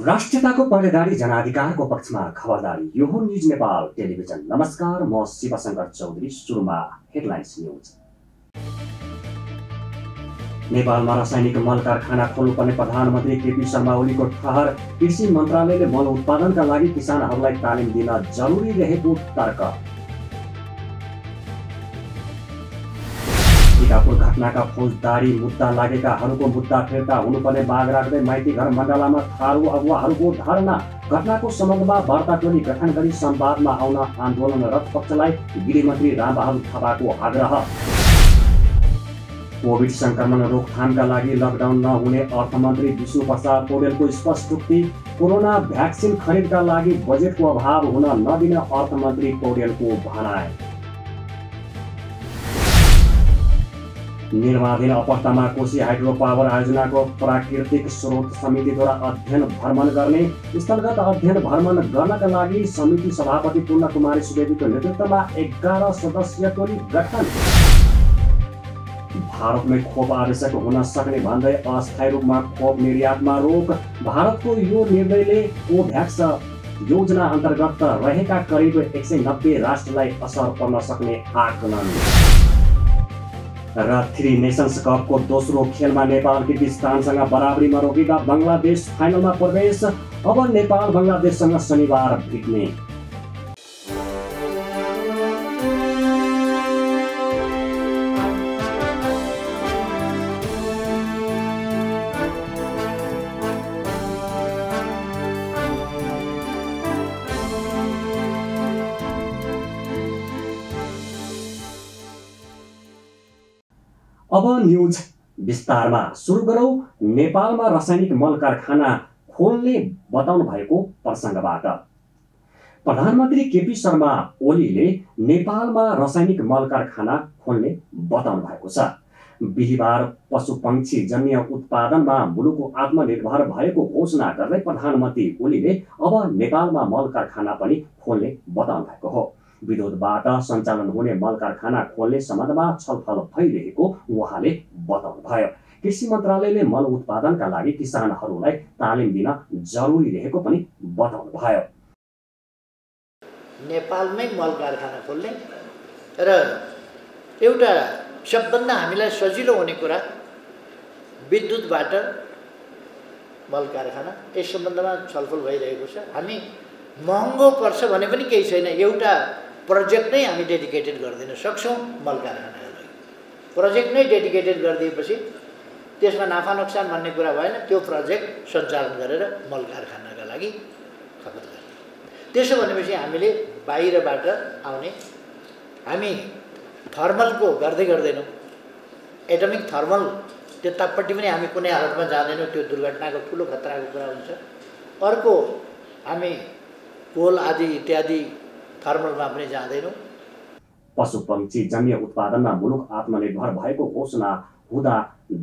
राष्ट्रियताको पहरेदारी जनाधिकारको पक्षमा खबरदारी। यो हो न्युज नेपाल टेलिभिजन। नमस्कार, म शिवशंकर चौधरी। सुरुमा हेडलाइन्स न्युज। नेपालमा रासायनिक मल कारखाना खोल्नुपर्ने प्रधानमन्त्री केपी शर्मा ओलीको ठहर। कृषि मन्त्रालयले मल उत्पादनका लागि किसानहरूलाई तालिम दिन जरुरी रहेको तर्क। टिकापुर घटनाका फौजदारी मुद्दा लागेकाहरूको मुद्दा फिर्ता हुनुपर्ने माग राख्दै माइती घर मण्डलामा थारू अगुवाहरूको धरना। घटनाको सम्बन्धमा वार्ता टोली गठन गरी संवादमा आउन आन्दोलनरत पक्षलाई गृहमन्त्री रामबहादुर थापाको आग्रह। कोभिड संक्रमण रोकथामका लागि लकडाउन नहुने अर्थमन्त्री विष्णु प्रसाद पौडेलको स्पष्टोक्ति। कोरोना भ्याक्सिन खरिदका लागि बजेटको अभाव हुन नदिने अर्थमन्त्री पौडेलको भनाइ। निर्माणाधीन अवस्थामा कोशी हाइड्रो पावर आयोजनाको प्राकृतिक स्रोत समितिद्वारा अध्ययन भ्रमण गर्ने। स्थलगत अध्ययन भ्रमण गर्नका लागि समिति सभापति पूर्ण कुमारी सुवेदीको नेतृत्वमा 11 सदस्यीय टोली गठन। भारतमै खोप आवश्यक हुन सक्ने भन्दै अस्थायी रूपमा खोप निर्यातमा रोक। भारतको यो निर्णयले कोभ्याक्स योजना अन्तर्गत रहेका करिब 190 राष्ट्रलाई असर पर्न सक्ने आकलन। र 3 नेसन्स कपको दोस्रो खेलमा नेपाल किर्गिस्तानसँग बराबरीमा रोकिँदा बङ्गलादेश फाइनलमा प्रवेश। अब नेपाल बङ्गलादेशसँग शनिबार भिड्ने। अब न्युज विस्तारमा। सुरु गरौँ नेपालमा रासायनिक मल कारखाना खोल्ने बताउनु भएको प्रसङ्गबाट। प्रधानमन्त्री केपी शर्मा ओलीले नेपालमा रासायनिक मल कारखाना खोल्ने बताउनु भएको छ। बिहिबार पशुपक्षी जन्य उत्पादनमा मुलुकको आत्मनिर्भर भएको घोषणा गर्दै प्रधानमन्त्री ओलीले अब नेपालमा मल कारखाना पनि खोल्ने बताउनु भएको हो। विरोधबाट सञ्चालन हुने मल कारखाना खोल्ने सम्बन्धमा छलफल भइरहेको उहाँले बताउनु भयो। कृषि मन्त्रालयले मल उत्पादनका लागि किसानहरूलाई तालिम दिन जरुरी रहेको पनि बताउनु भयो। नेपालमै मल कारखाना खोल्ने र एउटा सबभन्दा हामीलाई सजिलो हुने कुरा विद्युतबाट मल कारखाना, यस सम्बन्धमा छलफल भइरहेको छ। हामी महँगो पर्छ भने पनि केही छैन, एउटा प्रोजेक्ट नै हामी डेडिकेटेड गरिदिन सक्छौँ मल कारखानाका लागि। प्रोजेक्ट नै डेडिकेटेड गरिदिएपछि त्यसमा नाफा नोक्सान भन्ने कुरा भएन। त्यो प्रोजेक्ट सञ्चालन गरेर मल कारखानाका लागि खपत गर्ने। त्यसो भनेपछि हामीले बाहिरबाट आउने, हामी थर्मलको गर्दै गर्दैनौँ, एटमिक थर्मल त्यतापट्टि पनि हामी कुनै हालतमा जाँदैनौँ, त्यो दुर्घटनाको ठुलो खतराको कुरा हुन्छ। अर्को, हामी कोल आदि इत्यादि थर्मलमा पनि जाँदैनौँ। पशुपक्षी जन्य उत्पादनमा मुलुक आत्मनिर्भर भएको घोषणा हुँदा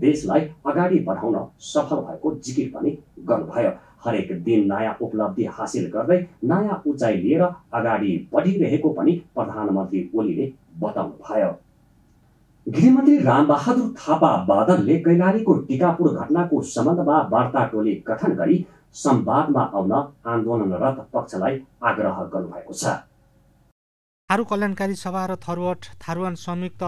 देशलाई अगाडि बढाउन सफल भएको जिकिर पनि गर्नुभयो। हरेक दिन नयाँ उपलब्धि हासिल गर्दै नयाँ उचाइ लिएर अगाडि बढिरहेको पनि प्रधानमन्त्री ओलीले बताउनु भयो। गृहमन्त्री रामबहादुर थापा बादलले कैलालीको टिकापुर घटनाको सम्बन्धमा वार्ता टोली गठन गरी संवादमा आउन आन्दोलनरत पक्षलाई आग्रह गर्नुभएको छ। थारू कल्याणकारी सभा र थारूवान संयुक्त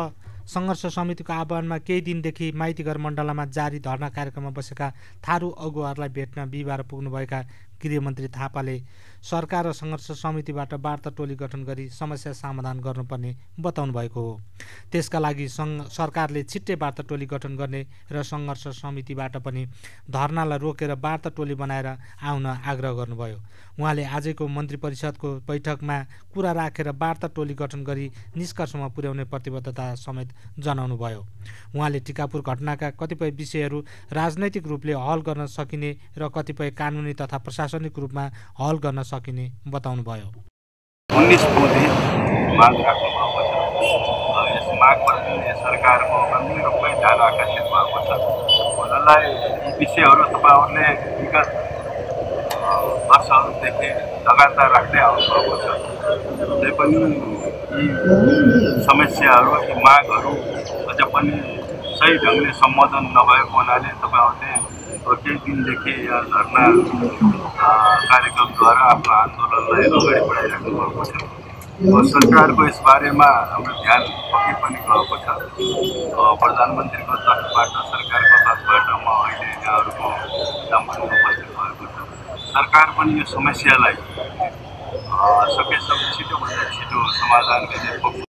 सङ्घर्ष समितिको आह्वानमा केही दिनदेखि माइतीघर मण्डलामा जारी धरना कार्यक्रममा बसेका थारू अगुवाहरूलाई भेट्न बिहिबार पुग्नुभएका गृहमन्त्री थापाले सरकार र सङ्घर्ष समितिबाट वार्ता टोली गठन गरी समस्या समाधान गर्नुपर्ने बताउनु भएको हो। त्यसका लागि सरकारले छिट्टै वार्ता टोली गठन गर्ने र सङ्घर्ष समितिबाट पनि धरनालाई रोकेर वार्ता टोली बनाएर आउन आग्रह गर्नुभयो। उहाँले आजको मन्त्री परिषदको बैठकमा कुरा राखेर वार्ता टोली गठन गरी निष्कर्षमा पुर्याउने प्रतिबद्धता समेत जनाउनु भयो। उहाँले टिकापुर घटनाका कतिपय विषयहरू राजनैतिक रूपले हल गर्न सकिने र कतिपय कानुनी तथा प्रशासनिक रूपमा हल गर्न सकिने बताउनु भयो। 19 बुँदे माग राख्नुभएको छ। यस मागमा सरकारको गम्भीर रूपमै ध्यान आकर्षित भएको छ। उनीहरूलाई यी विषयहरू तपाईँहरूले विगत वर्षहरूदेखि लगातार राख्दै आउनुभएको छ। तै पनि यी समस्याहरू, यी मागहरू अझ पनि सही ढङ्गले सम्बोधन नभएको हुनाले तपाईँहरूले केही दिनदेखि यहाँ धरना कार्यक्रमद्वारा आफ्नो आन्दोलनलाई अगाडि बढाइराख्नु भएको छ। सरकारको यस बारेमा हाम्रो ध्यान पक्कै पनि गएको छ। प्रधानमन्त्रीको तर्फबाट सरकारको तर्फबाट म अहिले यहाँहरूको सामु उपस्थित भएको छु। सरकार पनि यो समस्यालाई सकेसम्म छिटोभन्दा छिटो समाधान गर्ने।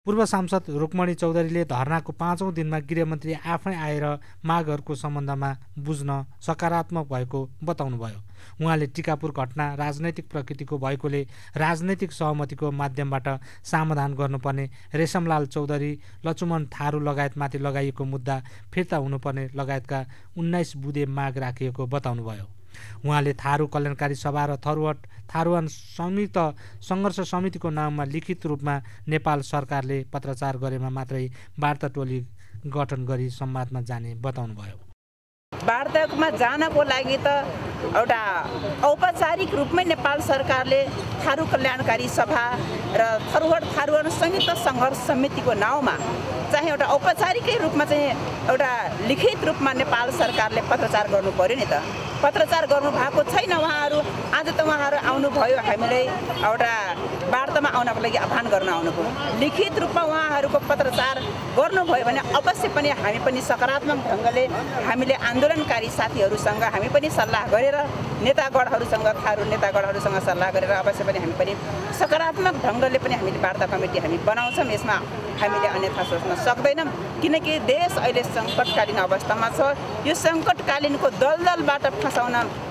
पूर्व सांसद रुक्मणी चौधरीले धरनाको 5औं दिनमा गृहमन्त्री आफै आएर मागहरूको सम्बन्धमा बुझ्न सकारात्मक भएको बताउनुभयो। उहाँले टिकापुर घटना राजनैतिक प्रकृतिको भएकोले राजनैतिक सहमतिको माध्यमबाट समाधान गर्नुपर्ने, रेशमलाल चौधरी, लक्ष्मण थारू लगायतमाथि लगाइएको मुद्दा फिर्ता हुनुपर्ने लगायतका 19 बुँदे माग राखिएको बताउनुभयो। उहाँले थारू कल्याणकारी सभा र थारूवान संयुक्त सङ्घर्ष समितिको नाममा लिखित रूपमा नेपाल सरकारले पत्राचार गरेमा मात्रै वार्ता टोली गठन गरी संवादमा जाने बताउनुभयो। वार्तामा जानको लागि त एउटा औपचारिक रूपमै नेपाल सरकारले थारू कल्याणकारी सभा र थारूवान संयुक्त सङ्घर्ष समितिको नाउँमा चाहिँ एउटा औपचारिकै रूपमा चाहिँ एउटा लिखित रूपमा नेपाल सरकारले पत्राचार गर्नु पर्यो नि त। पत्राचार गर्नु भएको छैन उहाँहरू। आज त उहाँहरू आउनुभयो, हामीलाई एउटा वार्तामा आउनको लागि आह्वान गर्न आउनुभयो। लिखित रूपमा उहाँहरूको पत्राचार गर्नुभयो भने अवश्य पनि हामी पनि सकारात्मक ढङ्गले हामीले आन्दोलनकारी साथीहरूसँग हामी पनि सल्लाह गरेर नेतागणहरूसँग थारू नेतागणहरूसँग सल्लाह गरेर अवश्य पनि हामी पनि सकारात्मक ढङ्गले पनि हामीले वार्ता कमिटी हामी बनाउँछौँ। यसमा हामीले अन्यथा सोच्न सक्दैनौँ, किनकि देश अहिले सङ्कटकालीन अवस्थामा छ। यो सङ्कटकालीनको दलदलबाट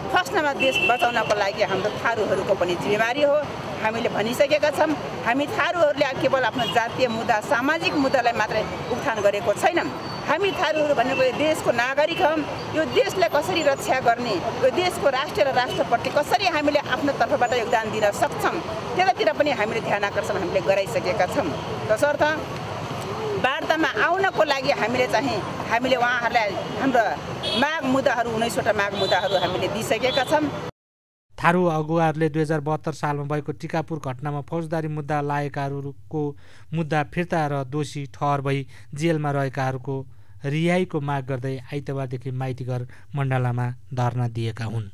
फस्नमा देश बचाउनको लागि हाम्रो थारूहरूको पनि जिम्मेवारी हो। हामीले भनिसकेका छौँ, हामी थारूहरूले केवल आफ्नो जातीय मुद्दा सामाजिक मुद्दालाई मात्रै उत्थान गरेको छैनौँ। हामी थारूहरू भनेको यो देशको नागरिक हौँ। यो देशलाई कसरी रक्षा गर्ने, यो देशको राष्ट्र र राष्ट्रप्रति कसरी हामीले आफ्नो तर्फबाट योगदान दिन सक्छौँ, त्यतातिर पनि हामीले ध्यान आकर्षण हामीले गराइसकेका छौँ। तसर्थ वार्तामा आउनको लागि हामीले उहाँहरूलाई हाम्रो माग मुद्दाहरू 19वटा माग मुद्दाहरू हामीले दिइसकेका छौँ। थारू अगुवाहरूले 2072 सालमा भएको टिकापुर घटनामा फौजदारी मुद्दा लागेकाहरूको मुद्दा फिर्ता र दोषी ठहर भई जेलमा रहेकाहरूको रिहाईको माग गर्दै आइतबारदेखि माइतीघर मण्डलामा धरना दिएका हुन्।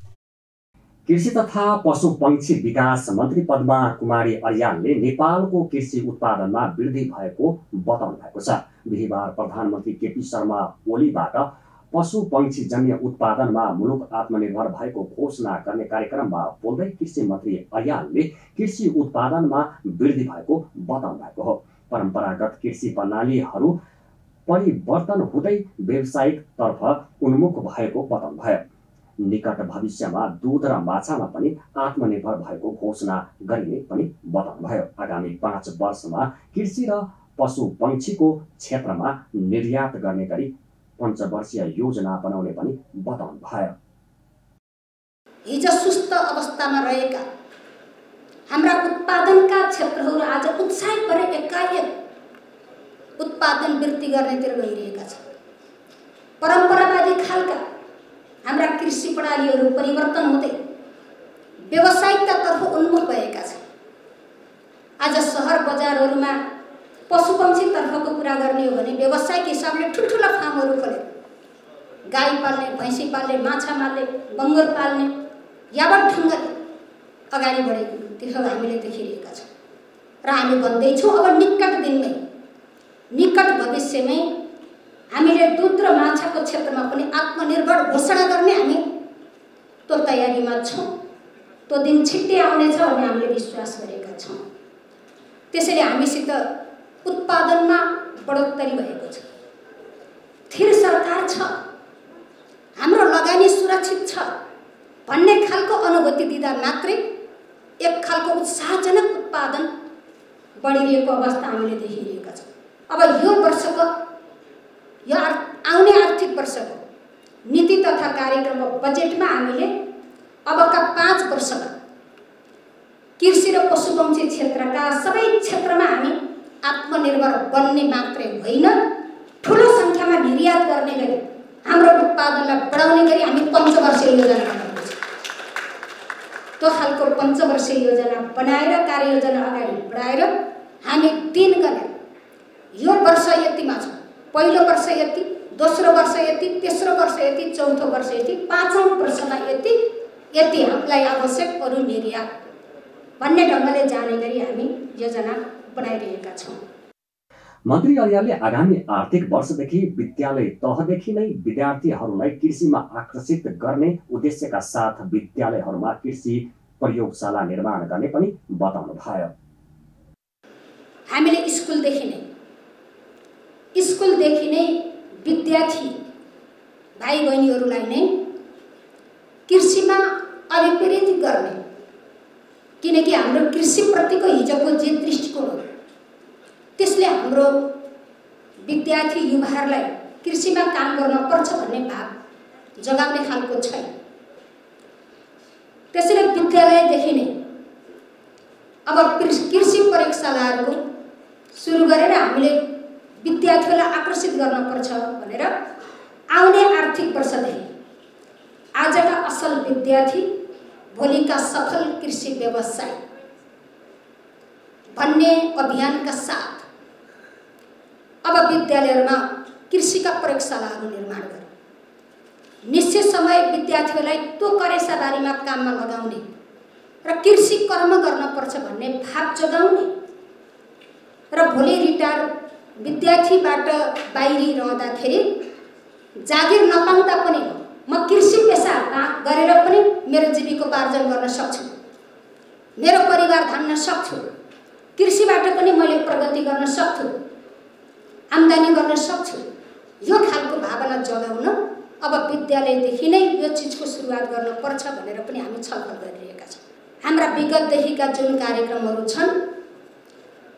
कृषि तथा पशुपक्षी विकास मन्त्री पद्मा कुमारी अर्यालले नेपालको कृषि उत्पादनमा वृद्धि भएको बताउनु भएको छ। बिहिबार प्रधानमन्त्री केपी शर्मा ओलीबाट पशुपक्षीजन्य उत्पादनमा मुलुक आत्मनिर्भर भएको घोषणा गर्ने कार्यक्रममा बोल्दै कृषि मन्त्री अर्यालले कृषि उत्पादनमा वृद्धि भएको बताउनु भएको हो। परम्परागत कृषि प्रणालीहरू परिवर्तन हुँदै व्यावसायिकतर्फ उन्मुख भएको बताउनु भयो। निकट भविष्यमा दूध र माछामा पनि आत्मनिर्भर भएको घोषणा गरिने पनि बताउनु भयो। आगामी 5 वर्षमा कृषि र पशुपक्षीको क्षेत्रमा निर्यात गर्ने गरी पञ्चवर्षीय योजना बनाउने पनि बताउनु भयो। हिजो सुस्त अवस्थामा रहेका हाम्रा उत्पादनका क्षेत्रहरू आज उत्साहित भएर एकाएक उत्पादन वृद्धि गर्नेतिर गइरहेका छन्। परम्परावादी खालका हाम्रा कृषि प्रणालीहरू परिवर्तन हुँदै व्यावसायिकतातर्फ उन्मुख भएका छन्। आज सहर बजारहरूमा पशुपक्षीतर्फको कुरा गर्ने हो भने व्यवसायिक हिसाबले ठुल्ठुला फार्महरू खोले गाई पाल्ने, भैँसी पाल्ने, माछा पाल्ने, बङ्गुर पाल्ने यावत ढङ्गले अगाडि बढेको देखेर हामीले देखिरहेका छौँ र हामी भन्दैछौँ अब निकट दिनमै निकट भविष्यमै हामीले दुध र माछाको क्षेत्रमा पनि आत्मनिर्भर घोषणा गर्ने हामी त्यो तयारीमा छौँ। त्यो दिन छिट्टै आउनेछ भन्ने हामीले विश्वास गरेका छौँ। त्यसैले हामीसित उत्पादनमा बढोत्तरी भएको छ, स्थिर सरकार छ, हाम्रो लगानी सुरक्षित छ भन्ने खालको अनुभूति दिँदा मात्रै एक खालको उत्साहजनक उत्पादन बढिरहेको अवस्था हामीले देखिरहेका छौँ। अब यो वर्षको यो आउने आर्थिक वर्षको नीति तथा कार्यक्रम बजेटमा हामीले अबका 5 वर्षमा कृषि र पशुपक्षी क्षेत्रका सबै क्षेत्रमा हामी आत्मनिर्भर बन्ने मात्रै होइन, ठुलो सङ्ख्यामा निर्यात गर्ने गरी हाम्रो उत्पादनलाई बढाउने गरी हामी पञ्चवर्षीय योजना बनाएको छौँ। त्यो खालको पञ्चवर्षीय योजना बनाएर कार्ययोजना अगाडि बढाएर हामी 3 गरेर यो वर्ष यतिमा छौँ, पहिलो वर्ष यति, दोस्रो वर्ष यति, तेस्रो वर्ष यति, चौथो वर्ष यति, पाँचौँ वर्षमा यति हामीलाई आवश्यक अरू निर्यात भन्ने ढङ्गले जाने गरी हामी योजना बनाइरहेका छौँ। मन्त्री अर्यालले आगामी आर्थिक वर्षदेखि विद्यालय तहदेखि नै विद्यार्थीहरूलाई कृषिमा आकर्षित गर्ने उद्देश्यका साथ विद्यालयहरूमा कृषि प्रयोगशाला निर्माण गर्ने पनि बताउनु भयो। हामीले स्कुलदेखि नै विद्यार्थी भाइ बहिनीहरूलाई नै कृषिमा अभिप्रेरित गर्ने, किनकि हाम्रो कृषिप्रतिको हिजोको जे दृष्टिकोण हो त्यसले हाम्रो विद्यार्थी युवाहरूलाई कृषिमा काम गर्न पर्छ भन्ने भाव जगाउने खालको छैन। त्यसैले विद्यालयदेखि नै अब कृषि प्रयोगशालाहरूको सुरु गरेर हामीले विद्यार्थीहरूलाई आकर्षित गर्न पर्छ भनेर आउने आर्थिक वर्षदेखि आजका असल विद्यार्थी भोलिका सफल कृषि व्यवसायी भन्ने अभियानका साथ अब विद्यालयहरूमा कृषिका प्रयोगशालाहरू निर्माण गर्ने, निश्चित समय विद्यार्थीहरूलाई त्यो करेसाबारीमा काममा लगाउने र कृषि कर्म गर्न पर्छ भन्ने भाव जगाउने र भोलि रिटायर विद्यार्थीबाट बाहिरी रहँदाखेरि जागिर नपाउँदा पनि म कृषि पेसा गरेर पनि मेरो जीविकोपार्जन गर्न सक्छु, मेरो परिवार धान्न सक्छु, कृषिबाट पनि मैले प्रगति गर्न सक्छु, आम्दानी गर्न सक्छु, यो खालको भावना जगाउन अब विद्यालयदेखि नै यो चिजको सुरुवात गर्नुपर्छ भनेर पनि हामी छलफल गरिरहेका छौँ। हाम्रा विगतदेखिका जुन कार्यक्रमहरू छन्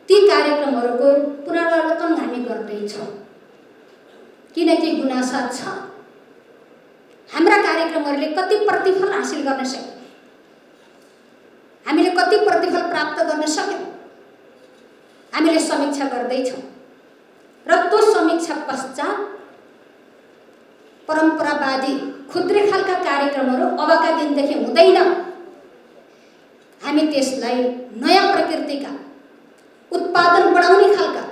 ती कार्यक्रमहरूको पुनरावलोकन हामी गर्दैछौँ, किनकि गुनासा छ हाम्रा कार्यक्रमहरूले कति प्रतिफल हासिल गर्न सक्यौँ, हामीले कति प्रतिफल प्राप्त गर्न सक्यौँ, हामीले समीक्षा गर्दैछौँ र त्यो समीक्षा पश्चात परम्परावादी खुद्रे खालका कार्यक्रमहरू अबका दिनदेखि हुँदैन, हामी त्यसलाई नयाँ प्रकृतिका उत्पादन बढाउने खालका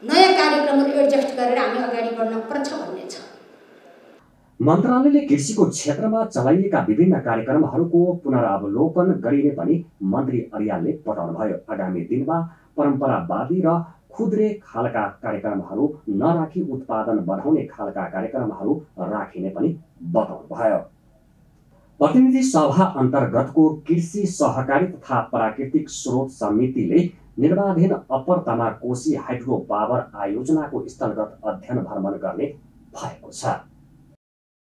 नयाँ कार्यक्रमहरू एडजस्ट गरेर हामी अगाडि बढ्न पर्छ भन्ने छ। मन्त्रालयले कृषिको क्षेत्रमा चलाइएका विभिन्न कार्यक्रमहरूको पुनरावलोकन गरिने पनि मन्त्री अर्यालले बताउनुभयो। आगामी दिनमा परम्परावादी र खुद्रे खालका कार्यक्रमहरू नराखी उत्पादन बढाउने खालका कार्यक्रमहरू राखिने पनि बताउनुभयो। प्रतिनिधि सभा अन्तर्गतको कृषि सहकारी तथा प्राकृतिक स्रोत समितिले निर्माणाधीन अप्पर तामाकोशी हाइड्रो पावर आयोजनाको स्थलगत अध्ययन भ्रमण गर्ने भएको छ।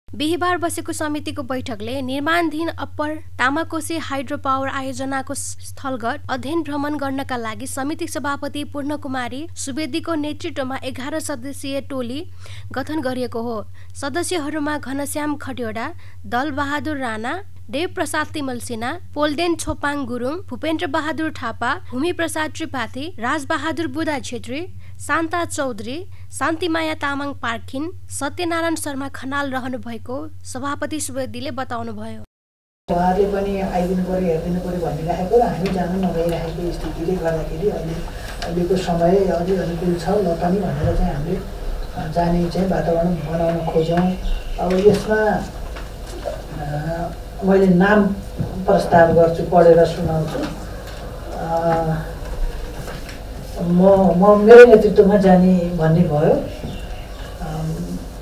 बिहिबार बसेको समितिको बैठकले निर्माणाधीन अप्पर तामाकोशी हाइड्रो पावर आयोजनाको स्थलगत अध्ययन भ्रमण गर्नका लागि समिति सभापति पूर्णकुमारी सुवेदीको नेतृत्वमा 11 सदस्यीय टोली गठन गरिएको हो। सदस्यहरूमा घनश्याम खटिवडा, दलबहादुर राणा, देव प्रसाद तिमल सिन्हा, पोल्डेन छोपाङ गुरुङ, भूपेन्द्र बहादुर थापा, भूमि प्रसाद त्रिपाठी, राजबहादुर बुधा छेत्री, शान्ता चौधरी, शान्तिमाया तामाङ पार्खिन, सत्यनारायण शर्मा खनाल रहनु भएको सभापति सुवेदीले बताउनुभयो। उहाँहरूले पनि आइदिनु पर्यो, हेरिदिनु पर्यो भनिराखेको र हामी जान नभइरहेको स्थितिले गर्दाखेरि अहिलेको समय अलि अनुकूल छ ल पनि भनेर चाहिँ हामीले जाने चाहिँ वातावरण बनाउन खोज्यौँ। अब यसमा मैले नाम प्रस्ताव गर्छु, पढेर सुनाउँछु। म मेरो नेतृत्वमा जाने भन्ने भयो।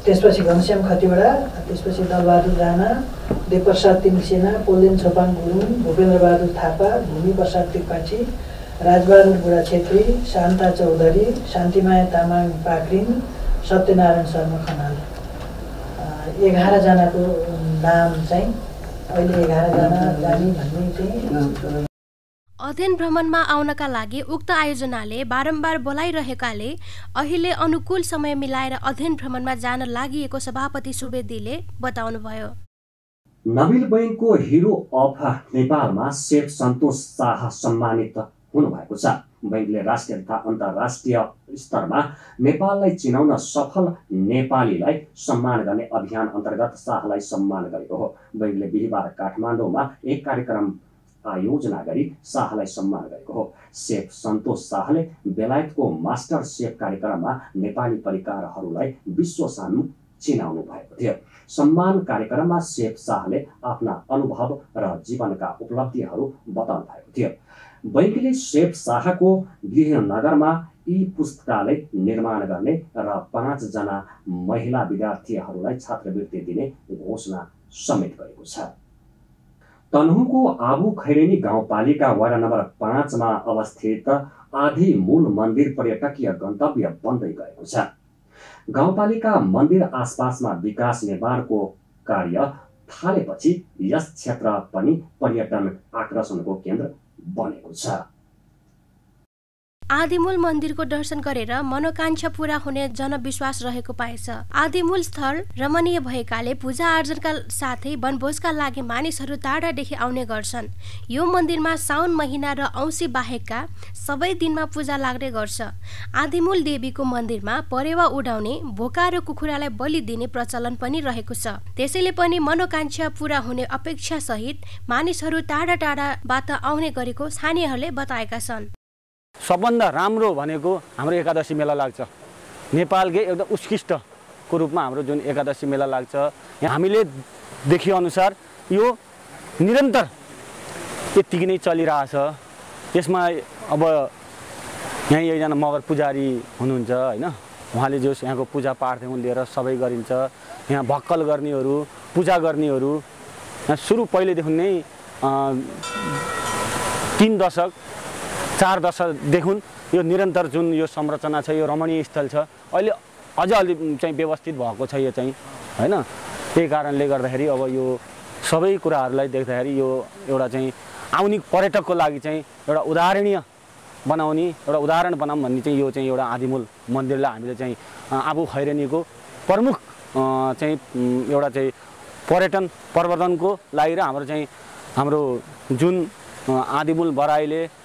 त्यसपछि घनश्याम खतिवडा, त्यसपछि दलबहादुर राणा, देवप्रसाद तिमल सिन्हा, पोल्डेन छोपाङ गुरुङ, भूपेन्द्र बहादुर थापा, भूमि प्रसाद त्रिपाठी, राजबहादुर बुढा छेत्री, शान्ता चौधरी, शान्तिमाया तामाङ पाक्रिन, सत्यनारायण शर्मा खनाल। 11 जनाको नाम चाहिँ अहिले 11 जना जाने भन्ने चाहिँ। अध्ययन भ्रमणमा आउनका लागि उक्त आयोजनाले बारम्बार बोलाइरहेकाले अहिले अनुकूल समय मिलाएर अध्ययन भ्रमणमा जान लागिएको सभापति सुवेदीले बताउनुभयो। नबिल बैंकको हिरो अफ नेपालमा शेख सन्तोष शाह सम्मानित हुनुभएको छ। बैंकले राष्ट्रिय तथा अन्तर्राष्ट्रिय स्तरमा नेपाललाई चिनाउन सफल नेपालीलाई सम्मान गर्ने अभियान अन्तर्गत शाहलाई सम्मान गरेको हो। बैंकले बिहिबार काठमाडौँमा एक कार्यक्रम आयोजना गरी शाहलाई सम्मान गरेको हो। सेफ सन्तोष शाहले बेलायतको मास्टर सेफ कार्यक्रममा नेपाली परिकारहरूलाई विश्व सामु चिनाउनु भएको थियो। सम्मान कार्यक्रममा सेफ शाहले आफ्ना अनुभव र जीवनका उपलब्धिहरू बताउनु भएको थियो। बैंकले सेफ शाहको गृहनगरमा पुस्तकालय निर्माण गर्ने र 5 जना महिला विद्यार्थीहरूलाई छात्रवृत्ति दिने घोषणा समेत गरेको छ। तनहुँको आबु खैरेनी गाउँपालिका वडा नम्बर 5 मा अवस्थित आधी मूल मन्दिर पर्यटकीय गन्तव्य बन्दै गएको छ। गाउँपालिका मन्दिर आसपासमा विकास निर्माणको कार्य थालेपछि यस क्षेत्र पनि पर्यटन आकर्षणको केन्द्र बनेको छ। आदिमूल मन्दिरको दर्शन गरेर मनोकांक्षा पूरा हुने जनविश्वास रहेको पाएछ। आदिमूल स्थल रमणीय भएकाले पूजा आर्जनका साथै वनभोजका लागि मानिसहरू टाढादेखि आउने गर्छन्। यो मन्दिरमा साउन महिना र औँसी बाहेकका सबै दिनमा पूजा लाग्ने गर्छ। आदिमूल देवीको मन्दिरमा परेवा उडाउने, भोका र कुखुरालाई बलि दिने प्रचलन पनि रहेको छ। त्यसैले पनि मनोकांक्षा पूरा हुने अपेक्षा सहित मानिसहरू टाढा टाढाबाट आउने गरेको स्थानीयहरूले बताएका छन्। सबभन्दा राम्रो भनेको हाम्रो एकादशी मेला लाग्छ। नेपालकै एकदम उत्कृष्टको रूपमा हाम्रो जुन एकादशी मेला लाग्छ, यहाँ हामीले देखे अनुसार यो निरन्तर यत्तिकै नै चलिरहेछ। यसमा अब यहाँ एकजना मगर पुजारी हुनुहुन्छ हैन, उहाँले जो यहाँको पूजा पाठदेखि लिएर सबै गरिन्छ। यहाँ भक्कल गर्नेहरू, पूजा गर्नेहरू यहाँ सुरु पहिलेदेखि नै 3 दशक 4 दशकदेखि यो निरन्तर जुन यो संरचना छ, यो रमणीय स्थल छ, अहिले अझ अलि चाहिँ व्यवस्थित भएको छ यो चाहिँ हैन। त्यही कारणले गर्दाखेरि अब यो सबै कुराहरूलाई देख्दाखेरि यो एउटा चाहिँ आउने पर्यटकको लागि चाहिँ एउटा उदाहरणीय बनाउने, एउटा उदाहरण बनाऊँ भन्ने चाहिँ यो चाहिँ एउटा आदिमूल मन्दिरलाई हामीले चाहिँ आबु खैरेनीको प्रमुख चाहिँ एउटा चाहिँ पर्यटन प्रवर्धनको लागि र हाम्रो जुन आदिमूल बराईले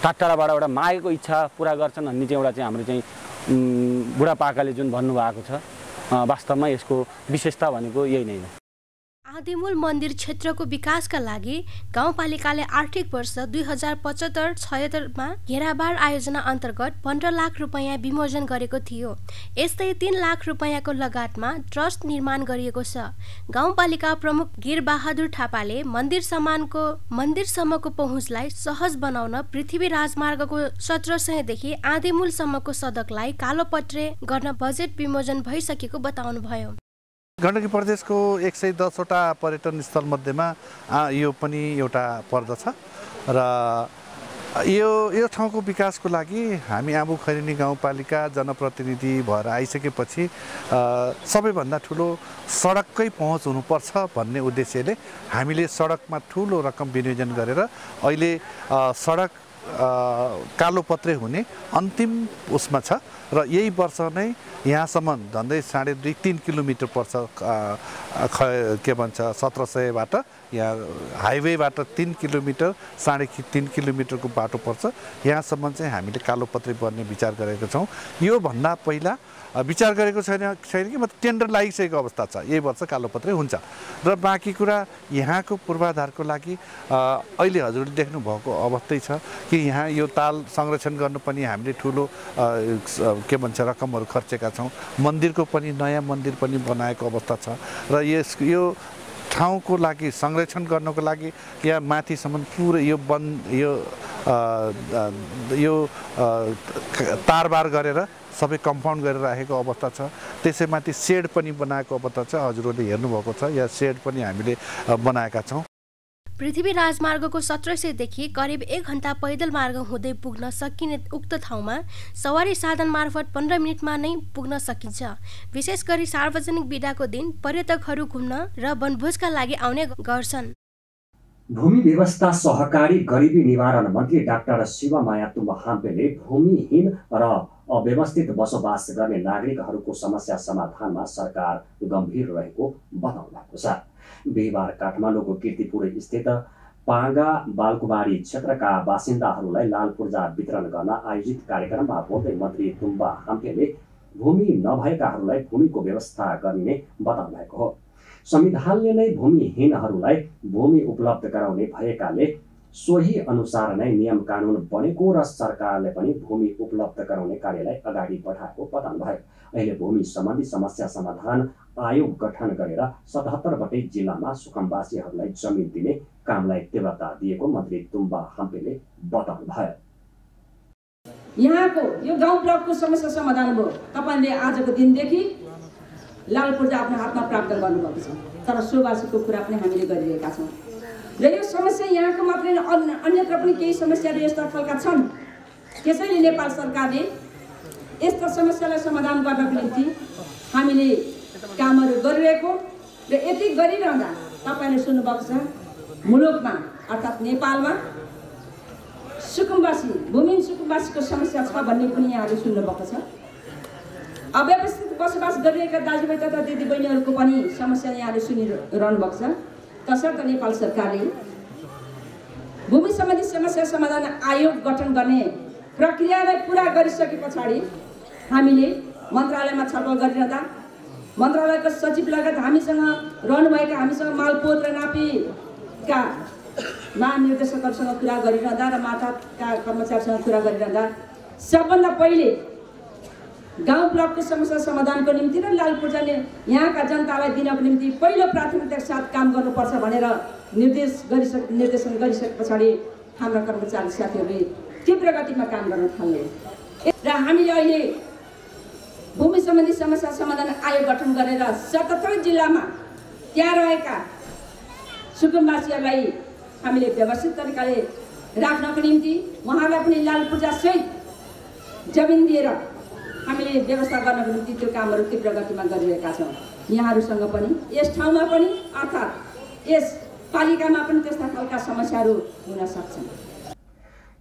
टाढाबाट एउटा मागेको इच्छा पुरा गर्छन् भन्ने चाहिँ एउटा चाहिँ हाम्रो चाहिँ बुढापाकाले जुन भन्नुभएको छ, वास्तवमा यसको विशेषता भनेको यही नै हो। आदिमूल मन्दिर क्षेत्रको विकासका लागि गाउँपालिकाले आर्थिक वर्ष 2075-76 मा घेराबार आयोजना अन्तर्गत 15 लाख रुपैयाँ विमोचन गरेको थियो। यस्तै 3 लाख रुपैयाँको लगातमा ट्रस्ट निर्माण गरिएको छ। गाउँपालिका प्रमुख गिरबहादुर थापाले मन्दिरसम्मको पहुँचलाई सहज बनाउन पृथ्वी राजमार्गको 1700 देखि आदिमूलसम्मको सडकलाई कालोपत्रे गर्न बजेट विमोचन भइसकेको बताउनुभयो। गण्डकी प्रदेशको 110वटा पर्यटन स्थल मध्येमा यो पनि एउटा पर्दछ र यो ठाउँको विकासको लागि हामी आबु खैरेनी गाउँपालिका जनप्रतिनिधि भएर आइसकेपछि सबैभन्दा ठुलो सडककै पहुँच हुनुपर्छ भन्ने उद्देश्यले हामीले सडकमा ठुलो रकम विनियोजन गरेर अहिले सडक कालोपत्रे हुने अन्तिम उसमा छ र यही वर्ष नै यहाँसम्म झन्डै 2.5-3 किलोमिटर पर्छ। के भन्छ 1700बाट यहाँ हाइवेबाट 3 किलोमिटर 3.5 किलोमिटरको बाटो पर्छ। यहाँसम्म चाहिँ हामीले कालोपत्रे बन्ने विचार गरेका छौँ। यो भन्दा पहिला विचार गरेको छैन कि मतलब टेन्डर लागिसकेको अवस्था छ। यही वर्ष कालोपत्रे हुन्छ र बाँकी कुरा यहाँको पूर्वाधारको लागि अहिले हजुरले देख्नुभएको अवस्थै छ कि यहाँ यो ताल संरक्षण गर्नु पनि हामीले ठुलो के भन्छ रकमहरू खर्चेका छौँ। मन्दिरको पनि नयाँ मन्दिर पनि बनाएको अवस्था छ र यो ठाउँको लागि संरक्षण गर्नको लागि यहाँ माथिसम्म पुरै यो तारबार गरेर सबै कम्पाउन्ड गरेर राखेको अवस्था छ। त्यसैमाथि सेड पनि बनाएको अवस्था छ। हजुरहरूले हेर्नुभएको छ, यहाँ सेड पनि हामीले बनाएका छौँ। पृथ्वी राजमार्गको 1700 देखि करिब 1 घण्टा पैदल मार्ग हुँदै पुग्न सकिने उक्त ठाउँमा सवारी साधन मार्फत 15 मिनेटमा नै पुग्न सकिन्छ। विशेष गरी सार्वजनिक बिदाको दिन पर्यटकहरू घुम्न र वनभोजका लागि आउने गर्छन्। भूमि व्यवस्था सहकारी गरिबी निवारण मन्त्री डाक्टर शिवमाया तुम्बा हाम्पेले भूमिहीन र अव्यवस्थित बसोबास गर्ने नागरिकहरूको समस्या समाधानमा सरकार गम्भीर रहेको बताउनु भएको छ। बिहिबार काठमाडौँको कीर्तिपुर स्थित पाँगा बालकुमारी क्षेत्रका बासिन्दाहरूलाई लाल पूर्जा वितरण गर्न आयोजित कार्यक्रममा बोल्दै मन्त्री तुम्बा हाम्पेले भूमि नभएकाहरूलाई भूमिको व्यवस्था गर्ने बताउनु भएको हो। संविधानले नै भूमिहीनहरूलाई भूमि उपलब्ध गराउने भएकाले सोही अनुसार नै नियम कानुन बनेको र सरकारले पनि भूमि उपलब्ध गराउने कार्यलाई अगाडि बढाएको बताउनुभयो। अहिले भूमि सम्बन्धी समस्या समाधान आयोग गठन गरेर 77 वटै जिल्लामा सुकुम्बासीहरूलाई जमिन दिने कामलाई तीव्रता दिएको मन्त्री तुम्बा हम्पेले बताउनुभयो। यहाँको यो गाउँ ब्लकको समस्या समाधान भयो। तपाईले आजको दिनदेखि लाल पूर्जा आफ्नो हातमा प्राप्त गर्नुभएको छ, तर सोवासीको कुरा पनि हामीले गरिरहेका छौँ र यो समस्या यहाँको मात्रै अन्यत्र पनि केही समस्याहरू यस्ता खालका छन्। त्यसैले नेपाल सरकारले यस्ता समस्यालाई समाधान गर्नको निम्ति हामीले कामहरू गरिरहेको र यति गरिरहँदा तपाईले सुन्नुभएको छ मुलुकमा अर्थात् नेपालमा सुकुम्बासी भूमिहीन सुकुम्बासीको समस्या छ भन्ने पनि यहाँले सुन्नुभएको छ। अव्यवस्थित बसोबास गरिरहेका दाजुभाइ तथा दिदीबहिनीहरूको पनि समस्या यहाँले सुनिरहनु भएको छ। तसर्थ नेपाल सरकारले भूमि सम्बन्धी समस्या समाधान आयोग गठन गर्ने प्रक्रियालाई पुरा गरिसके पछाडि हामीले मन्त्रालयमा छलफल गरिरहँदा मन्त्रालयको सचिव लगायत हामीसँग रहनुभएका हामीसँग मालपोत र नापीका महानिर्देशकहरूसँग कुरा गरिरहँदा र माटाका कर्मचारीसँग कुरा गरिरहँदा सबभन्दा पहिले गाउँ ब्लकको समस्या समाधानको निम्ति र लाल पूर्जाले यहाँका जनतालाई दिनको निम्ति पहिलो प्राथमिकताका साथ काम गर्नुपर्छ भनेर निर्देशन गरिसके पछाडि हाम्रा कर्मचारी साथीहरूले तीव्र गतिमा काम गर्न थाले र हामीले अहिले भूमि सम्बन्धी समस्या समाधान आयोग गठन गरेर 77 जिल्लामा त्यहाँ रहेका सुकुम्बासीहरूलाई हामीले व्यवस्थित तरिकाले राख्नको निम्ति उहाँलाई पनि लाल पूर्जा सहित जमिन दिएर हामीले व्यवस्था गर्नको निम्ति त्यो कामहरू तीव्र गतिमा गरिरहेका छौँ। यहाँहरूसँग पनि यस ठाउँमा पनि अर्थात् यस पालिकामा पनि त्यस्ता खालका समस्याहरू हुन सक्छन्।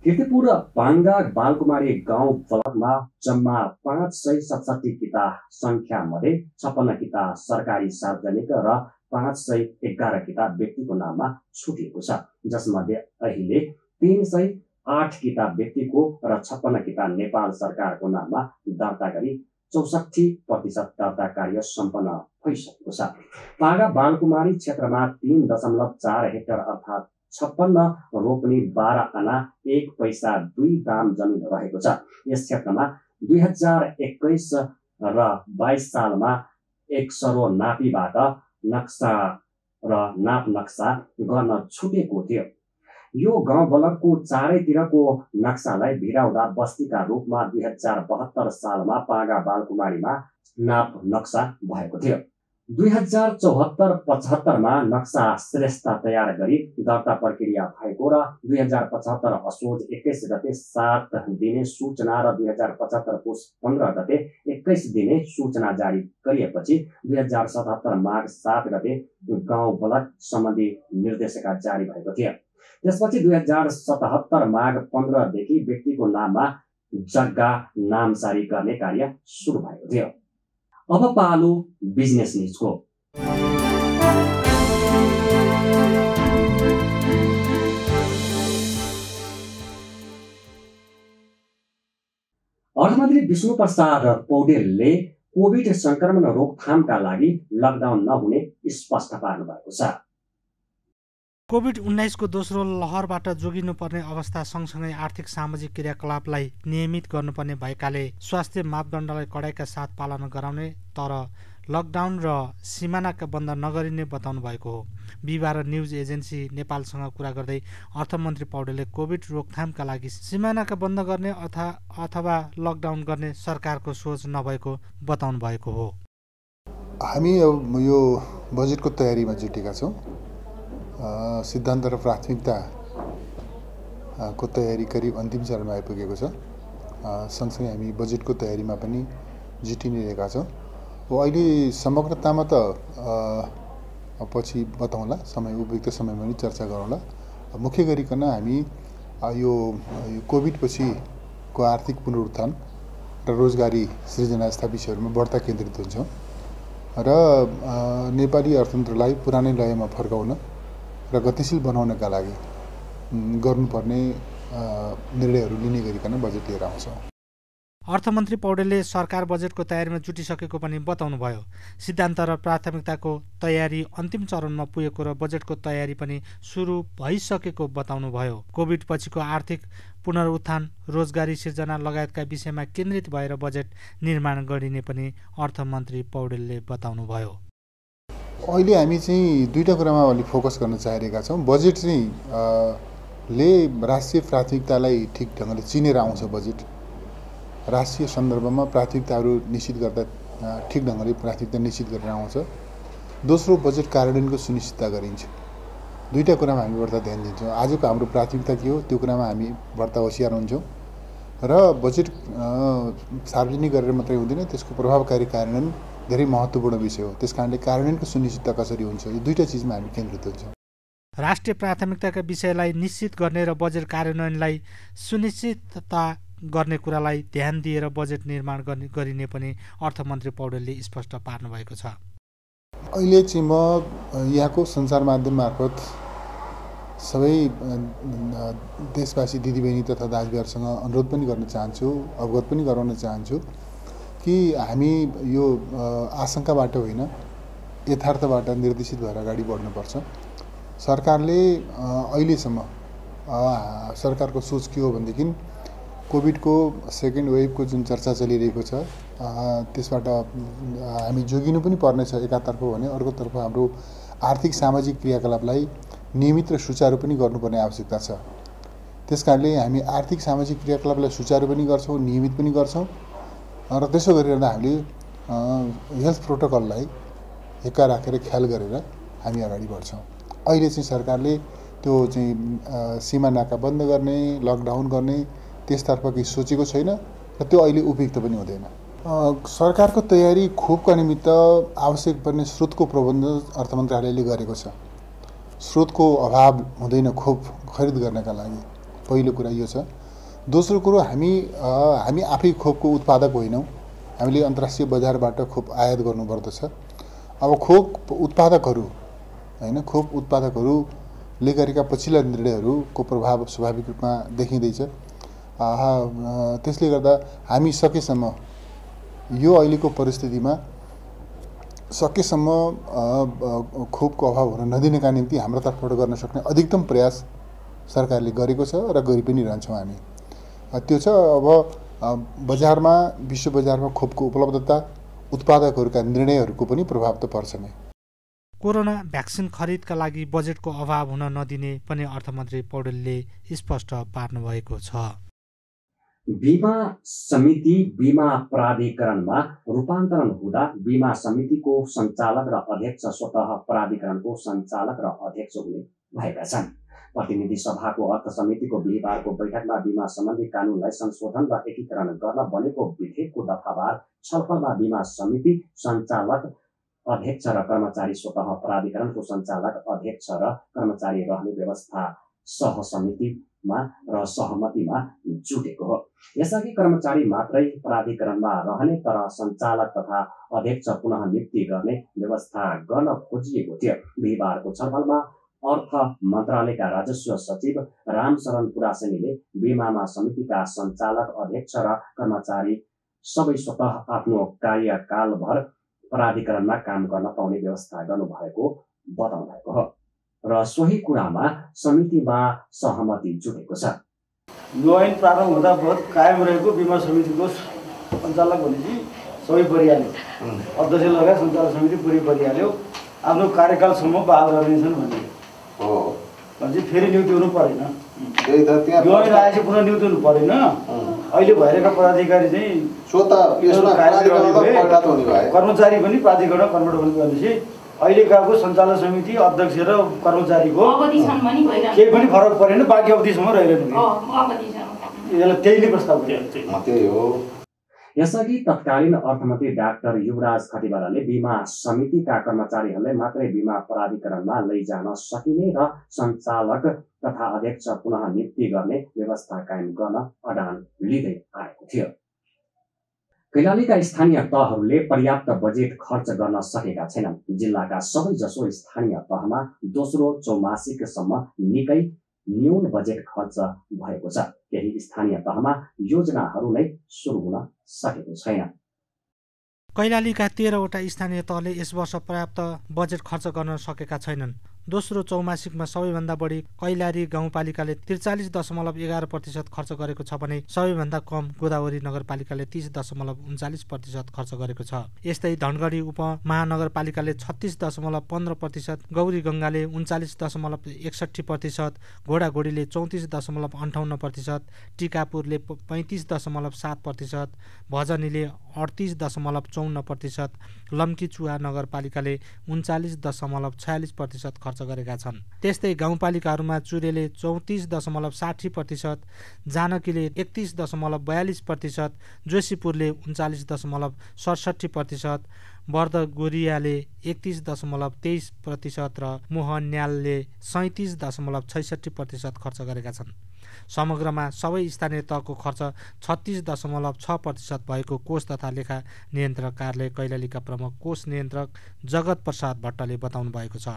कीर्तिपुर पाङ्गा बालकुमारी गाउँ ब्लकमा जम्मा 567 किता संख्या मध्ये 56 किता सरकारी सार्वजनिक र 511 किता व्यक्तिको नाममा छुटिएको छ, जसमध्ये अहिले 308 किता व्यक्तिको र 56 किता नेपाल सरकारको नाममा दर्ता गरी 64% दर्ता कार्य सम्पन्न भइसकेको छ। पाङ्गा बालकुमारी क्षेत्रमा 3.4 हेक्टर अर्थात् 56 रोपनी 12 आना 1 पैसा 2 दाम जमिन रहेको छ। यस क्षेत्रमा 2021 र 22 सालमा 1 सरो नापीबाट नक्सा र नाप नक्सा गर्न छुटेको थियो। यो गाउँ ब्लकको चारैतिरको नक्सालाई भिराउँदा बस्तीका रूपमा 2072 सालमा पाङ्गा बालकुमारीमा नाप नक्सा भएको थियो। 2074-75 मा नक्सा श्रेष्ठ तयार गरी दर्ता प्रक्रिया भएको र 2075 असोज 21 गते 7 दिने सूचना र 2075 पुस 15 गते 21 दिने सूचना जारी गरिएपछि 2077 माघ 7 गते गाउँ ब्लक सम्बन्धी निर्देशिका जारी भएको थियो। त्यसपछि 2077 माघ 15 देखि व्यक्तिको नाममा जग्गा नामसारी गर्ने कार्य सुरु भएको थियो। अब पालो बिजनेस न्युजको। अर्थमन्त्री विष्णु प्रसाद पौडेलले कोभिड संक्रमण रोकथामका लागि लकडाउन नहुने स्पष्ट पार्नु भएको छ। कोभिड-19 को दोस्रो लहरबाट जोगिनुपर्ने अवस्था सँगसँगै आर्थिक सामाजिक क्रियाकलापलाई नियमित गर्नुपर्ने भएकाले स्वास्थ्य मापदण्डलाई कडाइका साथ पालना गराउने तर लकडाउन र सिमानाका बन्द नगरिने बताउनु भएको हो। बिहिबार न्युज एजेन्सी नेपालसँग कुरा गर्दै अर्थमन्त्री पौडेलले कोभिड रोकथामका लागि सिमानाका बन्द गर्ने अथवा लकडाउन गर्ने सरकारको सोच नभएको बताउनु भएको हो। हामी यो बजेटको तयारीमा जुटेका छौँ। सिद्धान्त र प्राथमिकता को तयारी करिब अन्तिम चरणमा आइपुगेको छ। सँगसँगै हामी बजेटको तयारीमा पनि जुटिरहेका छौँ। अहिले समग्रतामा त पछि बताउँला, समय उपयुक्त समयमा पनि चर्चा गरौँला। मुख्य गरिकन हामी यो कोभिड पछिको आर्थिक पुनरुत्थान र रोजगारी सृजना जस्ता विषयहरूमा बढ्ता केन्द्रित हुन्छौँ र नेपाली अर्थतन्त्रलाई पुरानै लयमा फर्काउन र गतिशील बनाउनका लागि गर्नुपर्ने निर्णयहरू लिने गरिकन बजेट लिएर आउँछौँ। अर्थमन्त्री पौडेलले सरकार बजेटको तयारीमा जुटिसकेको पनि बताउनुभयो। सिद्धान्त र प्राथमिकताको तयारी अन्तिम चरणमा पुगेको र बजेटको तयारी पनि सुरु भइसकेको बताउनुभयो। कोभिड पछिको आर्थिक पुनरुत्थान, रोजगारी सिर्जना लगायतका विषयमा केन्द्रित भएर बजेट निर्माण गरिने पनि अर्थमन्त्री पौडेलले बताउनुभयो। अहिले हामी चाहिँ दुईटा कुरामा अलि फोकस गर्न चाहिरहेका छौँ। बजेट चाहिँ ले राष्ट्रिय प्राथमिकतालाई ठिक ढङ्गले चिनेर आउँछ। बजेट राष्ट्रिय सन्दर्भमा प्राथमिकताहरू निश्चित गर्दा ठिक ढङ्गले प्राथमिकता निश्चित गरेर आउँछ। दोस्रो, बजेट कार्यान्वयनको सुनिश्चितता गरिन्छ। दुईटा कुरामा हामी बढ्ता ध्यान दिन्छौँ। आजको हाम्रो प्राथमिकता के हो त्यो कुरामा हामी बढ्ता होसियार हुन्छौँ र बजेट सार्वजनिक गरेर मात्रै हुँदैन, त्यसको प्रभावकारी कार्यान्वयन धेरै महत्त्वपूर्ण विषय हो। त्यसकारणले कार्यान्वयनको सुनिश्चितता कसरी हुन्छ, यो दुईटा चिजमा हामी केन्द्रित हुन्छौँ। राष्ट्रिय प्राथमिकताका विषयलाई निश्चित गर्ने र बजेट कार्यान्वयनलाई सुनिश्चितता गर्ने कुरालाई ध्यान दिएर बजेट निर्माण गरिने पनि अर्थमन्त्री पौडेलले स्पष्ट पार्नु भएको छ। अहिले चाहिँ म यहाँको सञ्चार माध्यम मार्फत सबै देशवासी दिदीबहिनी तथा दाजुभाइहरूसँग अनुरोध पनि गर्न चाहन्छु, अवगत पनि गराउन चाहन्छु कि हामी यो आशंकाबाट होइन यथार्थबाट निर्देशित भएर अगाडि बढ्नुपर्छ। सरकारले अहिलेसम्म सरकारको सोच के हो भनेदेखि कोभिडको सेकेन्ड वेभको जुन चर्चा चलिरहेको छ त्यसबाट हामी जोगिनु पनि पर्नेछ एकातर्फ भने, अर्कोतर्फ हाम्रो आर्थिक सामाजिक क्रियाकलापलाई नियमित र सुचारू पनि गर्नुपर्ने आवश्यकता छ। त्यसकारणले हामी आर्थिक सामाजिक क्रियाकलापलाई सुचारू पनि गर्छौँ, नियमित पनि गर्छौँ र त्यसो गरिरहँदा हामीले हेल्थ प्रोटोकललाई हेक्का राखेर ख्याल गरेर हामी अगाडि बढ्छौँ। अहिले चाहिँ सरकारले त्यो चाहिँ सीमा नाका बन्द गर्ने, लकडाउन गर्ने त्यसतर्फ केही सोचेको छैन र त्यो अहिले उपयुक्त पनि हुँदैन। सरकारको तयारी खोपका निमित्त आवश्यक पर्ने स्रोतको प्रबन्ध अर्थ मन्त्रालयले गरेको छ। स्रोतको अभाव हुँदैन खोप खरिद गर्नका लागि, पहिलो कुरा यो छ। दोस्रो कुरो, हामी आफै खोपको उत्पादक होइनौँ, हामीले अन्तर्राष्ट्रिय बजारबाट खोप आयात गर्नुपर्दछ। अब खोप उत्पादकहरूले गरेका पछिल्ला निर्णयहरूको प्रभाव स्वाभाविक रूपमा देखिँदैछ। त्यसले गर्दा हामी सकेसम्म यो अहिलेको परिस्थितिमा खोपको अभाव हुन नदिनका निम्ति हाम्रो तर्फबाट गर्न सक्ने अधिकतम प्रयास सरकारले गरेको छ र गरि पनि रहन्छौँ हामी। त्यो छ अब बजारमा, विश्व बजारमा खोपको उपलब्धता, उत्पादकहरूका निर्णयहरूको पनि प्रभाव त पर्छ नै। कोरोना भ्याक्सिन खरिदका लागि बजेटको अभाव हुन नदिने पनि अर्थमन्त्री पौडेलले स्पष्ट पार्नुभएको छ। बीमा समिति बीमा प्राधिकरणमा रूपान्तरण हुँदा बीमा समितिको सञ्चालक र अध्यक्ष स्वतः प्राधिकरणको सञ्चालक र अध्यक्ष हुने भएका छन्। प्रतिनिधि सभाको अर्थ समितिको बिहिबारको बैठकमा बीमा सम्बन्धी कानुनलाई संशोधन र एकीकरण गर्न बनेको विधेयकको दफावार छलफलमा बीमा समिति सञ्चालक अध्यक्ष र कर्मचारी स्वतः प्राधिकरणको सञ्चालक अध्यक्ष र कर्मचारी रहने व्यवस्था सहमतिमा जुटेको हो। यसअघि कर्मचारी मात्रै प्राधिकरणमा रहने तर सञ्चालक तथा अध्यक्ष पुनः नियुक्ति गर्ने व्यवस्था गर्न खोजिएको थियो। बिहिबारको छलफलमा अर्थ मन्त्रालयका राजस्व सचिव रामशरण पुरासेनीले बीमा समितिका सञ्चालक अध्यक्ष र कर्मचारी सबै स्वतः आफ्नो कार्यकालभर प्राधिकरणमा काम गर्न पाउने व्यवस्था गर्नुभएको बताउनु भएको हो र सोही कुरामा समितिमा सहमति जुटेको छ। यो ऐन प्रारम्भ हुँदा बहुत कायम रहेको बीमा समितिको सञ्चालक भनेपछि सबै परिहाल्यो, अध्यक्ष लगायत सञ्चालक समिति पुरै परिहाल्यो, आफ्नो कार्यकालसम्म बहाल गर्नेछन् भन्ने हो। भनेपछि फेरि नियुक्ति हुनु परेन, यो ऐन आएपछि पुनः नियुक्ति हुनु परेन। अहिले भइरहेका पदाधिकारी चाहिँ कर्मचारी पनि प्राधिकरण कन्भर्ट हुनु भनेपछि अहिलेकाको सञ्चालक समिति अध्यक्ष र कर्मचारीको केही पनि फरक परेन, बाँकी अवधिसम्म रहिरहनु त्यही नै प्रस्ताव हो। यसअघि तत्कालीन अर्थमन्त्री डाक्टर युवराज खतिवड़ाले बीमा समितिका कर्मचारीहरूलाई मात्रै बीमा प्राधिकरणमा लैजान सकिने र सञ्चालक तथा अध्यक्ष पुनः नियुक्ति गर्ने व्यवस्था कायम गर्न अडान लिँदै आएको थियो। कैलालीका स्थानीय तहहरूले पर्याप्त बजेट खर्च गर्न सकेका छैनन्। जिल्लाका सबैजसो स्थानीय तहमा दोस्रो चौमासिकसम्म निकै न्यून बजेट खर्च भएको छ। केही स्थानीय तहमा योजनाहरू नै सुरु हुन सकेको छैन। कैलालीका 13वटा स्थानीय तहले यस वर्ष पर्याप्त बजेट खर्च गर्न सकेका छैनन्। दोस्रो चौमासिकमा सबैभन्दा बढी कैलाली गाउँपालिकाले 43.11% खर्च गरेको छ भने सबैभन्दा कम गोदावरी नगरपालिकाले 30.39% खर्च गरेको छ। यस्तै धनगढी उपमहानगरपालिकाले 36.15%, गौरी गङ्गाले 39.61%, घोडाघोडीले 34.58%, टिकापुरले 35.7%, भजनीले 38.54%, लम्कीचुवा नगरपालिकाले 39.46% खर्च गरेका छन्। त्यस्तै गाउँपालिकाहरूमा चुरेले 34.60%, जानकीले 31.42%, जोशीपुरले 39.67%, बर्दगोरियाले 31.23% र मोहन्यालले 37.66% खर्च गरेका छन्। समग्रमा सबै स्थानीय तहको खर्च 36.6% भएको कोष तथा लेखा नियन्त्रक कार्यालय कैलालीका प्रमुख कोष नियन्त्रक जगत प्रसाद भट्टले बताउनु भएको छ।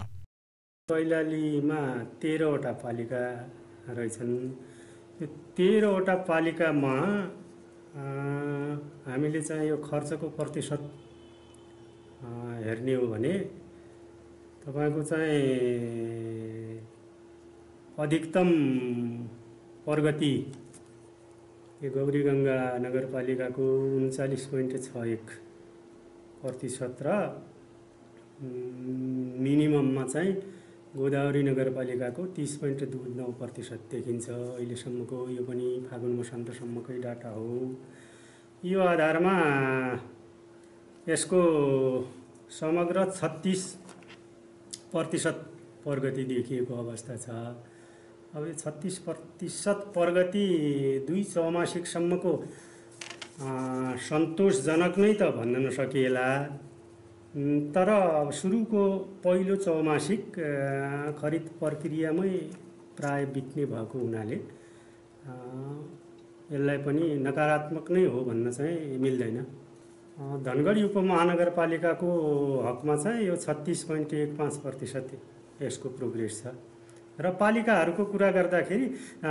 कैलालीमा 13वटा पालिका रहेछन्। यो 13वटा पालिकामा हामीले चाहिँ यो खर्चको प्रतिशत हेर्ने हो भने तपाईको चाहिँ अधिकतम प्रगति यो गौरीगङ्गा नगरपालिकाको 39.61% र मिनिमममा चाहिँ गोदावरी नगरपालिकाको 30.29% देखिन्छ। अहिलेसम्मको यो पनि फागुन मसान्तसम्मकै डाटा हो। यो आधारमा यसको समग्र 36% प्रगति देखिएको अवस्था छ। अब यो 36% प्रगति 2 चौमासिकसम्मको सन्तोषजनक नै त भन्न नसकिएला, तर सुरुको पहिलो चौमासिक खरिद प्रक्रियामै प्राय बित्ने भएको हुनाले यसलाई पनि नकारात्मक नै हो भन्न चाहिँ मिल्दैन। धनगढी उपमहानगरपालिकाको हकमा चाहिँ यो 36.15% यसको प्रोग्रेस छ र पालिकाहरूको कुरा गर्दाखेरि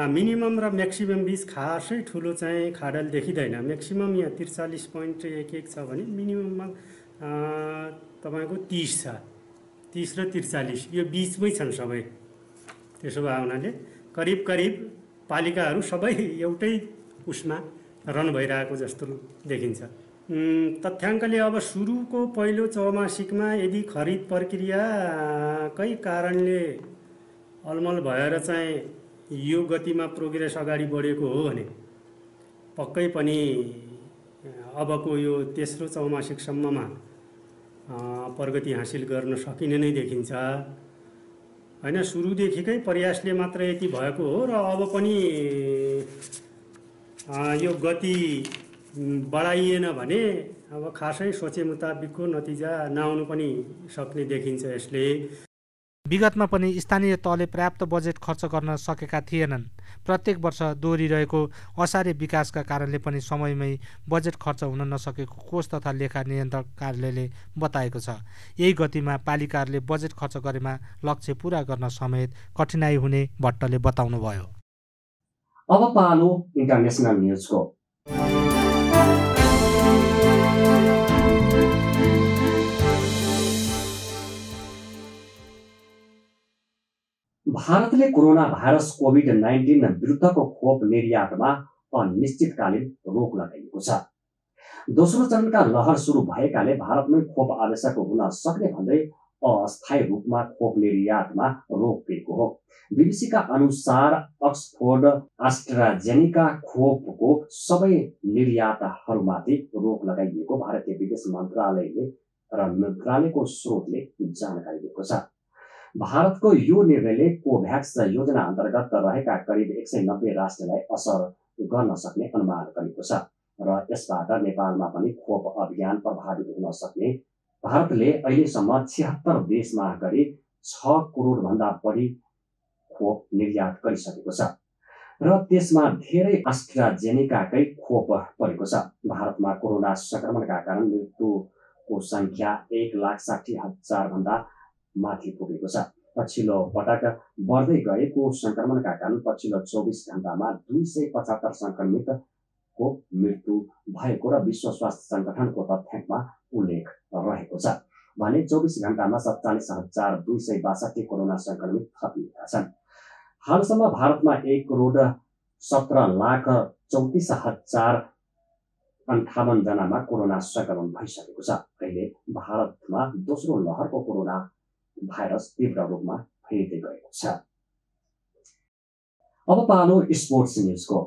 मिनिमम र म्याक्सिमम बीच खासै ठुलो चाहिँ खाडल देखिँदैन। म्याक्सिमम यहाँ 43.11 छ भने मिनिमममा तपाईको 30 छ। 30 र 43 यो बीचमै छन् सबै। त्यसो भए हुनाले करिब करिब पालिकाहरू सबै एउटै उसमा रन भइरहेको जस्तो देखिन्छ। तथ्याङ्कले अब सुरुको पहिलो चौमासिकमा यदि खरिद प्रक्रियाकै कारणले अलमल भएर चाहिँ यो गतिमा प्रोग्रेस अगाडि बढेको हो भने पक्कै पनि अबको यो तेस्रो चौमासिकसम्ममा प्रगति हासिल गर्न सकिने नै देखिन्छ। हैन, सुरुदेखिकै प्रयासले मात्र यति भएको हो र अब पनि यो गति बढाइएन भने अब खासै सोचे मुताबिकको नतिजा नआउनु पनि सक्ने देखिन्छ। यसले विगतमा पनि स्थानीय तहले पर्याप्त बजेट खर्च गर्न सकेका थिएनन्। प्रत्येक वर्ष दोहोरिरहेको असारे विकासका कारणले पनि समयमै बजेट खर्च हुन नसकेको कोष तथा लेखा नियन्त्रक कार्यालयले बताएको छ। यही गतिमा पालिकाहरूले बजेट खर्च गरेमा लक्ष्य पूरा गर्न समेत कठिनाई हुने भट्टले बताउनुभयो। अब पालो इन्टरनेसनल न्युजको। भारतले कोरोना भाइरस कोभिड-19 विरुद्धको खोप निर्यातमा अनिश्चितकालीन रोक लगाइएको छ। दोस्रो चरणका लहर सुरु भएकाले भारतमै खोप आवश्यक हुन सक्ने भन्दै अस्थायी रूपमा खोप निर्यातमा रोक दिएको हो। बीबीसीका अनुसार अक्सफोर्ड एस्ट्राजेनेका खोपको सबै निर्यातहरूमाथि रोक लगाइएको भारतीय विदेश मन्त्रालयको स्रोतले जानकारी दिएको छ। भारतको यो निर्णयले कोभ्याक्स योजना अन्तर्गत रहेका करिब 190 राष्ट्रलाई असर गर्न सक्ने अनुमान गरेको छ र यसबाट नेपालमा पनि खोप अभियान प्रभावित हुन सक्ने। भारतले अहिलेसम्म 76 देशमा गरी 6 करोड भन्दा बढी खोप निर्यात गरिसकेको छ र त्यसमा धेरै एस्ट्राजेनेकाकै खोप परेको छ। भारतमा कोरोना संक्रमणका कारण मृत्युको संख्या 1,60,000 भन्दा माथि पुगेको छ। पछिल्लो पटक बढ्दै गएको संक्रमणका कारण पछिल्लो 24 घण्टामा 275 संक्रमितको मृत्यु भएको र विश्व स्वास्थ्य संगठनको तथ्याङ्कमा उल्लेख रहेको छ भने 24 घण्टामा 47,262 कोरोना संक्रमित थपिएका छन्। हालसम्म भारतमा 1,17,34,58 जनामा कोरोना संक्रमण भइसकेको छ। अहिले भारतमा दोस्रो लहरको कोरोना भाइरस तीव्र रूपमा फैलिँदै गएको छ। अब पालो स्पोर्ट्स न्युजको।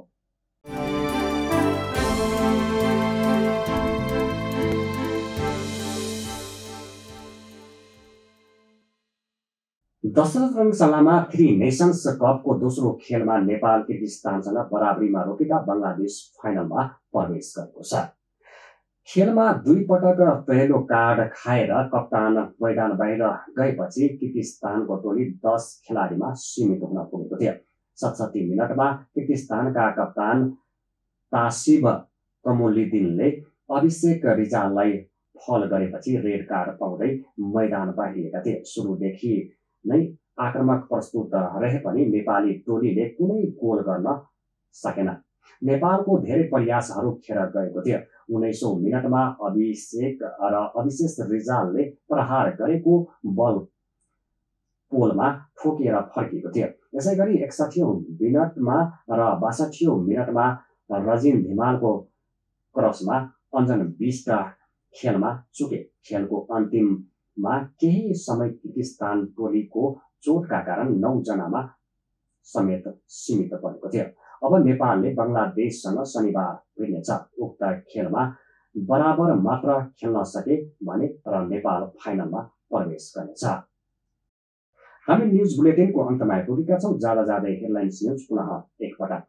दशरथ रङशालामा 3 नेशन्स कपको दोस्रो खेलमा नेपाल किर्गिस्तानसँग बराबरीमा रोकेका बङ्गलादेश फाइनलमा प्रवेश गरेको छ। खेलमा 2 पटक पहिलो कार्ड खाएर कप्तान मैदान बाहिर गएपछि किर्गिस्तानको टोली 10 खेलाडीमा सीमित हुन पुगेको थियो। 67 मिनटमा किर्गिस्तानका कप्तान तासिब कमोलिदिनले अभिषेक रिजाललाई फल गरेपछि रेड कार्ड पाउँदै मैदान बाहिरिएका थिए। सुरुदेखि नै आक्रमक प्रस्तुत रहे पनि नेपाली टोलीले कुनै गोल गर्न सकेन। नेपालको धेरै प्रयासहरू खेर गएको थियो। 19औं मिनटमा अभिषेक रिजालले प्रहार गरेको बल पोलमा ठोकेर फर्किएको थियो। यसैगरी 61औं मिनटमा र 62औं मिनटमा रजिन धिमालको क्रसमा अञ्जन बिष्ट खेलमा चुके। खेलको अन्तिममा केही समय किर्गिस्तान टोलीको चोटका कारण 9 जनामा समेत सीमित परेको थियो। अब नेपालले बङ्गलादेशसँग शनिबार भिड्नेछ। उक्त खेलमा बराबर मात्र खेल्न सके भने र नेपाल फाइनलमा प्रवेश गर्नेछ। हामी न्युज बुलेटिनको अन्तमा आइपुगेका छौँ। जाँदै हेडलाइन्स न्युज पुनः एकपटक।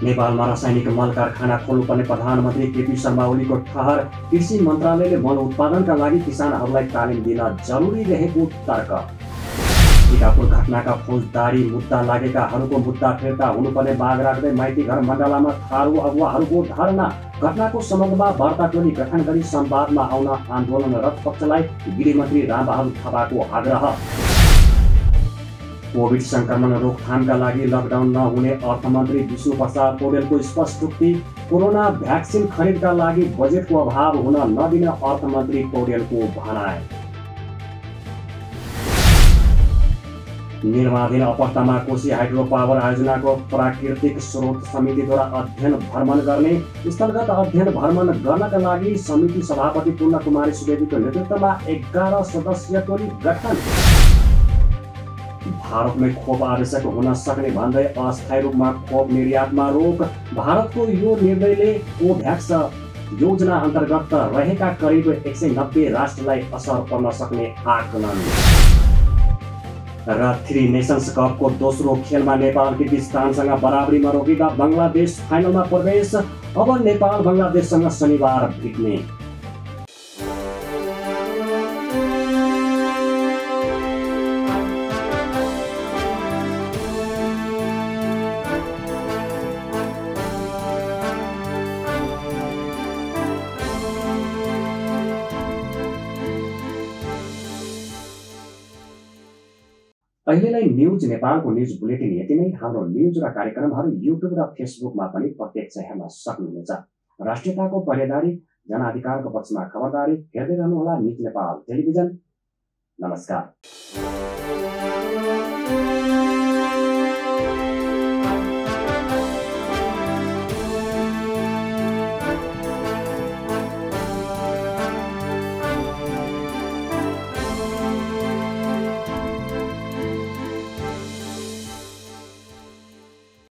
नेपालमा रासायनिक मल कारखाना खोल्नुपर्ने प्रधानमन्त्री केपी शर्मा ओलीको ठहर। कृषि मन्त्रालयले मल उत्पादनका लागि किसानहरूलाई तालिम दिन जरुरी रहेको तर्क। टिकापुर घटनाका फौजदारी मुद्दा लागेकाहरूको मुद्दा फिर्ता हुनुपर्ने माग राख्दै माइती घर मण्डलामा थारू अगुवाहरूको धरना। घटनाको सम्बन्धमा वार्ता टोली गठन गरी संवादमा आउन आन्दोलनरत पक्षलाई गृहमन्त्री रामबहादुर थापाको आग्रह। कोभिड संक्रमण रोकथामका लागि लकडाउन नहुने अर्थमन्त्री विष्णु प्रसाद पौडेलको स्पष्टोक्ति। कोरोना भ्याक्सिन खरिदका लागि बजेटको अभाव हुन नदिने अर्थमन्त्री पौडेलको भनाइ। निर्माणाधीन अवस्थामा कोशी हाइड्रो पावर आयोजनाको प्राकृतिक स्रोत समितिद्वारा अध्ययन भ्रमण गर्ने। स्थलगत अध्ययन भ्रमण गर्नका लागि समिति सभापति पूर्ण कुमारी सुवेदीको नेतृत्वमा 11 सदस्यीय टोली गठन। भारतमै खोप आवश्यक हुन सक्ने भन्दै अस्थायी रूपमा खोप निर्यातमा रोक। भारतको यो निर्णयले कोभ्याक्स योजना अन्तर्गत रहेका करिब 190 राष्ट्रलाई असर पर्न सक्ने आकलन। र 3 नेशन्स कपको दोस्रो खेलमा नेपाल किर्गिस्तानसँग बराबरीमा रोकेका बङ्गलादेश फाइनलमा प्रवेश। अब नेपाल बङ्गलादेशसँग शनिबार भिड्ने। अहिलेलाई न्युज नेपालको न्युज बुलेटिन यति नै। हाम्रो न्युज र कार्यक्रमहरू युट्युब र फेसबुकमा पनि प्रत्यक्ष हेर्न सक्नुहुनेछ। राष्ट्रियताको पहरेदारी, जनाधिकारको पक्षमा खबरदारी हेर्दै रहनुहोला न्युज नेपाल टेलिभिजन। नमस्कार।